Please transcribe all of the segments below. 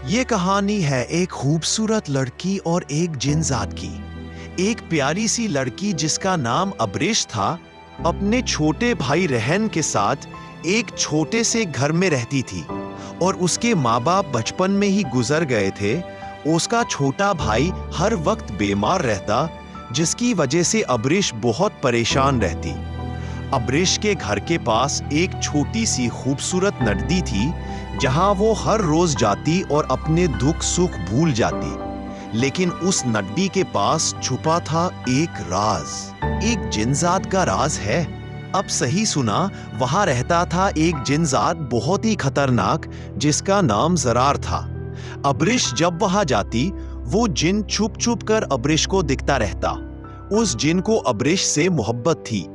ये कहानी है एक खूबसूरत लड़की और एक जिनजात की। एक प्यारी सी लड़की जिसका नाम अब्रिश था, अपने छोटे भाई रेहन के साथ एक छोटे से घर में रहती थी और उसके माँ बाप बचपन में ही गुजर गए थे। उसका छोटा भाई हर वक्त बीमार रहता, जिसकी वजह से अब्रिश बहुत परेशान रहती। अब्रिश के घर के पास एक छोटी सी खूबसूरत नदी थी, जहां वो हर रोज जाती और अपने दुख सुख भूल जाती। लेकिन उस नदी के पास छुपा था एक राज। एक जिनजात का राज है। अब सही सुना, वहां रहता था एक जिनजात बहुत ही खतरनाक, जिसका नाम ज़रार था। अब्रिश जब वहां जाती, वो जिन छुप छुप कर अब्रिश को दिखता रहता। उस जिन को अब्रिश से मोहब्बत थी।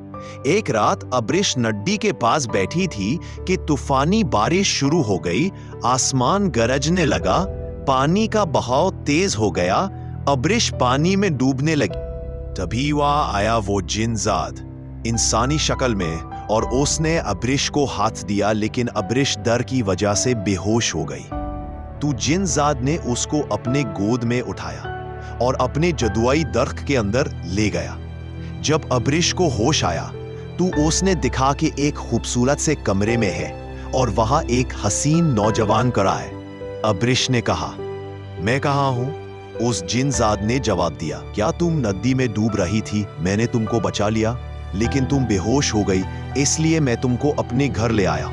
एक रात अब्रिश नड्डी के पास बैठी थी कि तूफानी बारिश शुरू हो गई। आसमान गरजने लगा, पानी का बहाव तेज हो गया। अब्रिश पानी में डूबने लगी। तभी वहां आया वो जिनजात इंसानी शक्ल में, और उसने अब्रिश को हाथ दिया, लेकिन अब्रिश डर की वजह से बेहोश हो गई। तो जिनजात ने उसको अपने गोद में उठाया और अपने जदुआई दरख्त के अंदर ले गया। जब अब्रिश को होश आया तो उसने दिखा कि एक खूबसूरत से कमरे में है और वहां एक हसीन नौजवान खड़ा है। अब्रिश ने कहा, मैं कहाँ हूं? उस जिनजात ने जवाब दिया, क्या तुम नदी में डूब रही थी? मैंने तुमको बचा लिया, लेकिन तुम बेहोश हो गई, इसलिए मैं तुमको अपने घर ले आया।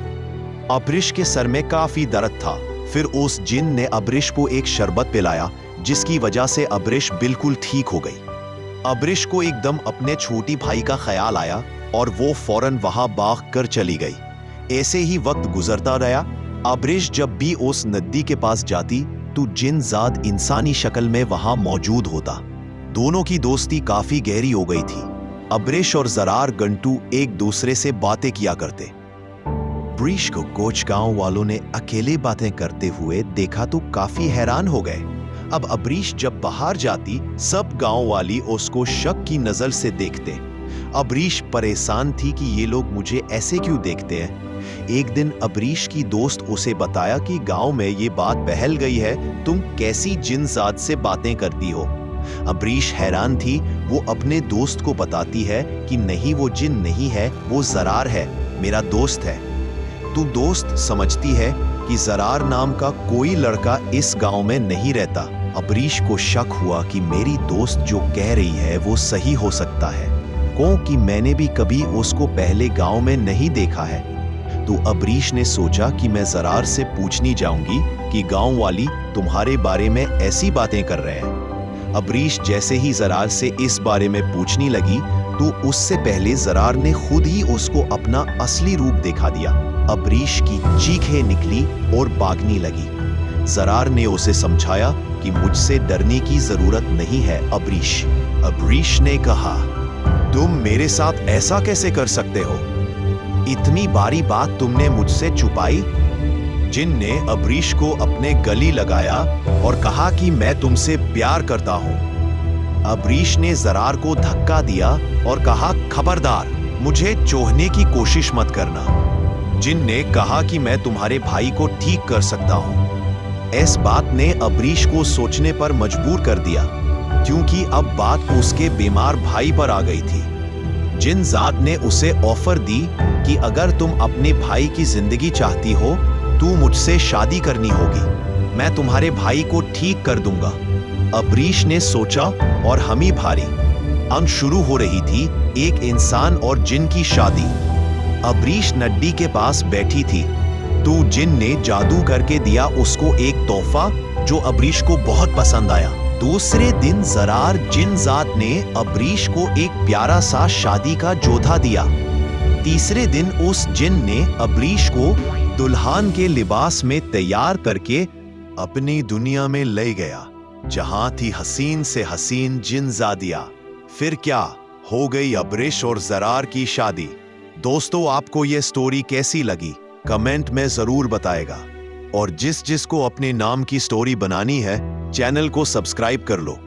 अब्रिश के सर में काफी दर्द था। फिर उस जिन ने अब्रिश को एक शरबत पिलाया, जिसकी वजह से अब्रिश बिल्कुल ठीक हो गई। अब्रिश को एकदम अपने छोटी भाई का ख्याल आया और वो फौरन वहां भाग कर चली गई। ऐसे ही वक्त गुजरता रहा। अब्रिश जब भी उस नदी के पास जाती तो जिनजात इंसानी शक्ल में वहां मौजूद होता। दोनों की दोस्ती काफी गहरी हो गई थी। अब्रिश और ज़रार गंटू एक दूसरे से बातें किया करते। अब्रिश को कुछ गांव वालों ने अकेले बातें करते हुए देखा तो काफी हैरान हो गए। अब अब्रिश जब बाहर जाती, सब गांव वाली उसको शक की नजर से देखते। अब्रिश परेशान थी कि ये लोग मुझे ऐसे क्यों देखते हैं। एक दिन अब्रिश की दोस्त उसे बताया कि गांव में ये बात फैल गई है, तुम कैसी जिनजात से बातें करती हो। अब्रिश हैरान थी। वो अपने दोस्त को बताती है कि नहीं, वो जिन नहीं है, वो ज़रार है, मेरा दोस्त है। तो दोस्त समझती है कि ज़रार नाम का कोई लड़का इस गांव में नहीं रहता। अब्रिश को शक हुआ कि मेरी दोस्त जो कह रही है वो सही हो सकता है, क्योंकि मैंने भी कभी उसको पहले गांव में नहीं देखा है। तो अब्रिश ने सोचा कि मैं ज़रार से पूछनी जाऊंगी कि गांव वाली तुम्हारे बारे में ऐसी बातें कर रहे हैं। अब्रिश जैसे ही ज़रार से इस बारे में पूछने लगी तो उससे पहले ज़रार ने खुद ही उसको अपना असली रूप दिखा दिया। अब्रिश की चीखें निकली और भागने लगी। ज़रार ने उसे समझाया कि मुझसे डरने की जरूरत नहीं है अब्रिश। अब्रिश ने कहा, तुम मेरे साथ ऐसा कैसे कर सकते हो? इतनी बारी बात तुमने मुझसे छुपाई? जिन ने अब्रिश को अपने गले लगाया और कहा कि मैं तुमसे प्यार करता हूं। अब्रिश ने ज़रार को धक्का दिया और कहा, खबरदार, मुझे चोहने की कोशिश मत करना। जिन ने कहा कि मैं तुम्हारे भाई को ठीक कर सकता हूं। इस बात ने अब्रिश को सोचने पर मजबूर कर दिया, क्योंकि अब बात उसके बीमार भाई पर आ गई थी। जिनजात ने उसे ऑफर दी कि अगर तुम अपने भाई की जिंदगी चाहती हो तो मुझसे शादी करनी होगी, मैं तुम्हारे भाई को ठीक कर दूंगा। अब्रिश ने सोचा और हमी भारी। अब शुरू हो रही थी एक इंसान और जिन की शादी। अब्रिश नड्डी के पास बैठी थी तो जिन ने जादू करके दिया उसको एक तोहफा, जो अब्रिश को बहुत पसंद आया। दूसरे दिन ज़रार जिनजात ने अब्रिश को एक प्यारा सा शादी का जोधा दिया। तीसरे दिन उस जिन ने अब्रिश को दुल्हन के लिबास में तैयार करके अपनी दुनिया में ले गया, जहां थी हसीन से हसीन जिनजादिया। फिर क्या हो गई अब्रिश और ज़रार की शादी। दोस्तों, आपको ये स्टोरी कैसी लगी कमेंट में जरूर बताएगा, और जिस जिसको अपने नाम की स्टोरी बनानी है चैनल को सब्सक्राइब कर लो।